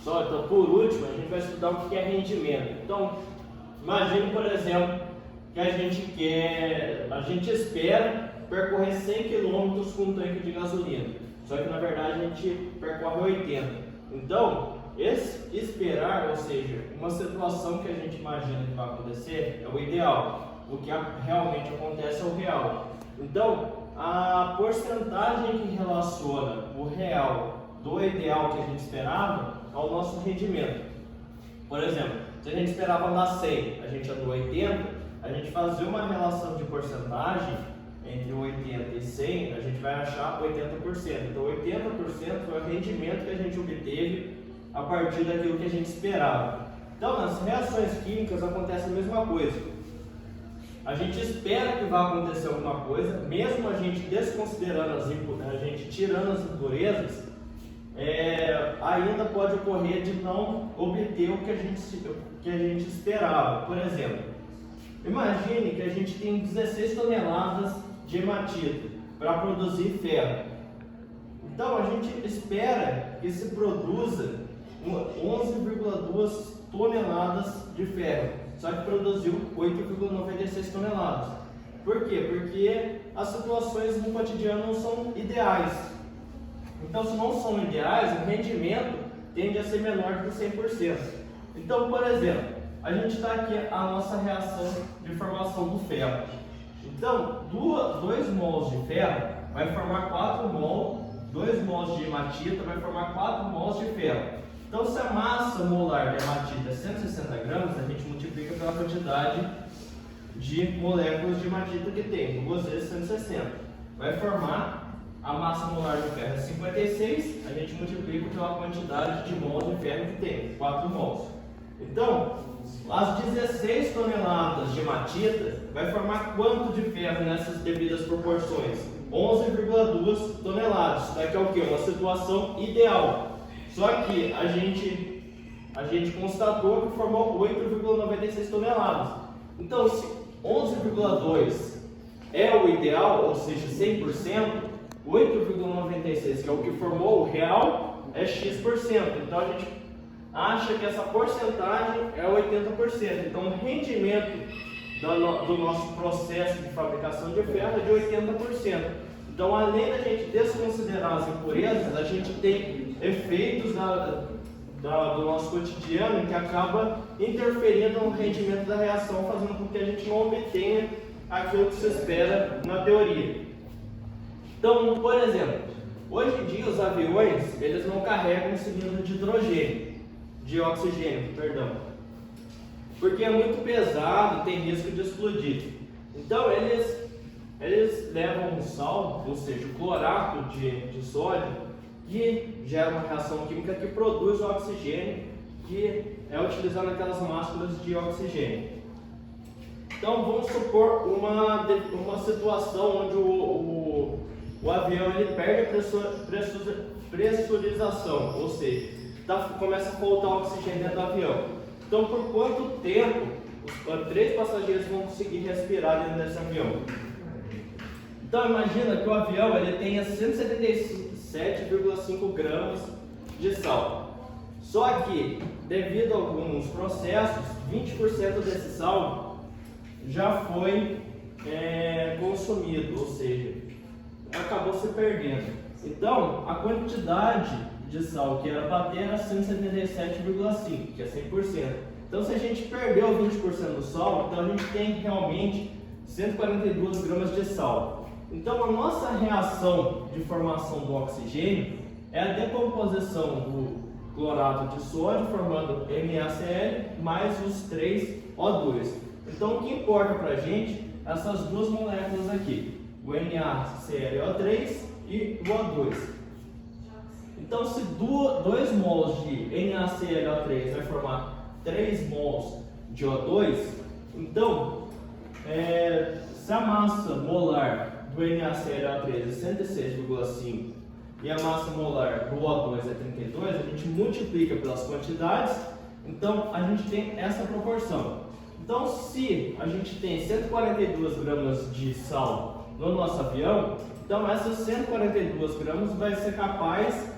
Só, então, por último, a gente vai estudar o que é rendimento. Então, imagine, por exemplo, que a gente espera percorrer 100 km com um tanque de gasolina. Só que na verdade a gente percorre 80. Então, esse esperar, ou seja, uma situação que a gente imagina que vai acontecer, é o ideal. O que realmente acontece é o real. Então, a porcentagem que relaciona o real do ideal que a gente esperava ao nosso rendimento. Por exemplo, se a gente esperava andar 100, a gente andou 80, a gente fazer uma relação de porcentagem entre 80 e 100, a gente vai achar 80%. Então 80% foi o rendimento que a gente obteve a partir daquilo que a gente esperava. Então nas reações químicas acontece a mesma coisa. A gente espera que vai acontecer alguma coisa, mesmo a gente desconsiderando a gente tirando as impurezas, ainda pode ocorrer de não obter o que a gente esperava. Por exemplo, imagine que a gente tem 16 toneladas de hematita para produzir ferro. Então a gente espera que se produza 11,2 toneladas de ferro, só que produziu 8,96 toneladas. Por quê? Porque as situações no cotidiano não são ideais. Então, se não são ideais, o rendimento tende a ser menor do que 100%. Então, por exemplo, a gente está aqui a nossa reação de formação do ferro. Então, 2 mols de ferro vai formar 4 mols, 2 mols de hematita vai formar 4 mols de ferro. Então, se a massa molar de hematita é 160 gramas, a gente multiplica pela quantidade de moléculas de hematita que tem, 2 vezes 160. Vai formar a massa molar de ferro é 56, a gente multiplica pela quantidade de mols de ferro que tem, 4 mols. Então, as 16 toneladas de hematita vai formar quanto de ferro nessas devidas proporções? 11,2 toneladas. Isso daqui é o que? Uma situação ideal. Só que a gente constatou que formou 8,96 toneladas. Então, se 11,2 é o ideal, ou seja, 100%, 8,96, que é o que formou o real, é X%. Então, a gente acha que essa porcentagem é 80%. Então, o rendimento do nosso processo de fabricação de ferro é de 80%. Então, além da gente desconsiderar as impurezas, a gente tem efeitos do nosso cotidiano que acaba interferindo no rendimento da reação, fazendo com que a gente não obtenha aquilo que se espera na teoria. Então, por exemplo, hoje em dia os aviões, eles não carregam cilindro de hidrogênio, de oxigênio, perdão, porque é muito pesado, tem risco de explodir. Então eles levam um sal, ou seja, o clorato de sódio, que gera uma reação química que produz o oxigênio, que é utilizado naquelas máscaras de oxigênio. Então vamos supor uma situação onde o avião ele perde a pressurização, ou seja, começa a faltar oxigênio dentro do avião. Então, por quanto tempo os 3 passageiros vão conseguir respirar dentro desse avião? Então, imagina que o avião ele tenha 177,5 gramas de sal. Só que, devido a alguns processos, 20% desse sal já foi consumido, ou seja, acabou se perdendo. Então, a quantidade de sal que era para ter era 177,5, que é 100%. Então, se a gente perdeu 20% do sal, então a gente tem realmente 142 gramas de sal. Então, a nossa reação de formação do oxigênio é a decomposição do clorato de sódio, formando NaCl, mais os 3 O2. Então, o que importa para a gente é essas 2 moléculas aqui, o NaClO3 e o O2. Então, se 2 mols de NaClO3 vai formar 3 mols de O2, então, se a massa molar do NaClO3 é 106,5 e a massa molar do O2 é 32, a gente multiplica pelas quantidades, então a gente tem essa proporção. Então, se a gente tem 142 gramas de sal no nosso avião, então essas 142 gramas vai ser capaz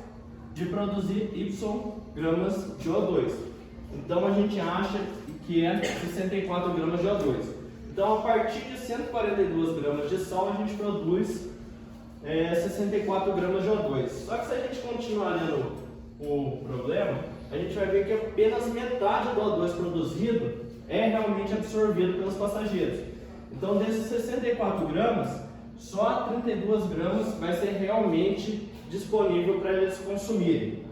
de produzir Y gramas de O2. Então a gente acha que é 64 gramas de O2. Então a partir de 142 gramas de sal a gente produz 64 gramas de O2. Só que se a gente continuar lendo o problema, a gente vai ver que apenas metade do O2 produzido é realmente absorvido pelos passageiros. Então desses 64 gramas, só 32 gramas vai ser realmente disponível para eles consumirem.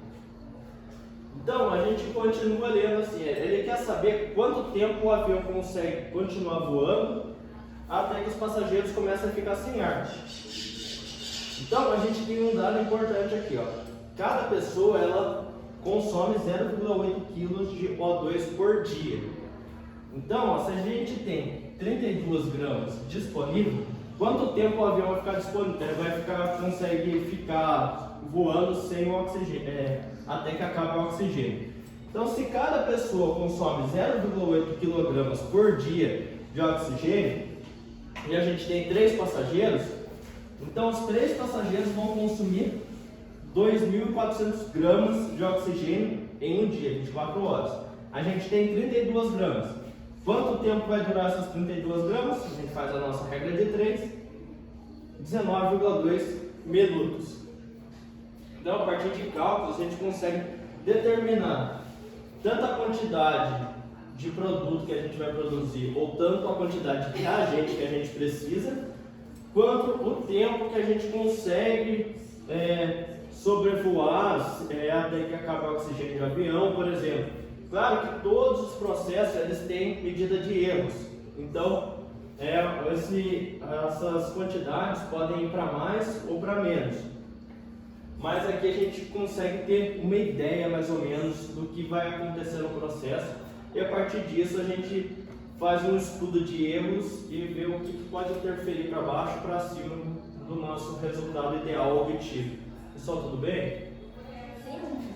Então a gente continua lendo assim, ele quer saber quanto tempo o avião consegue continuar voando até que os passageiros comecem a ficar sem ar. Então a gente tem um dado importante aqui, ó. Cada pessoa ela consome 0,8 kg de O2 por dia. Então, ó, se a gente tem 32 gramas disponível, quanto tempo o avião vai ficar disponível? Consegue ficar voando sem o oxigênio, até que acabe o oxigênio. Então, se cada pessoa consome 0,8 kg por dia de oxigênio e a gente tem 3 passageiros, então os 3 passageiros vão consumir 2.400 gramas de oxigênio em um dia, 24 horas. A gente tem 32 gramas. Quanto tempo vai durar essas 32 gramas? A gente faz a nossa regra de 3, 19,2 minutos. Então, a partir de cálculos, a gente consegue determinar tanto a quantidade de produto que a gente vai produzir, ou tanto a quantidade de reagente que a gente precisa, quanto o tempo que a gente consegue sobrevoar até que acabe o oxigênio de avião, por exemplo. Claro que todos os processos eles têm medida de erros, então essas quantidades podem ir para mais ou para menos. Mas aqui a gente consegue ter uma ideia mais ou menos do que vai acontecer no processo e a partir disso a gente faz um estudo de erros e vê o que pode interferir para baixo para cima do nosso resultado ideal obtido. Pessoal, tudo bem? Sim.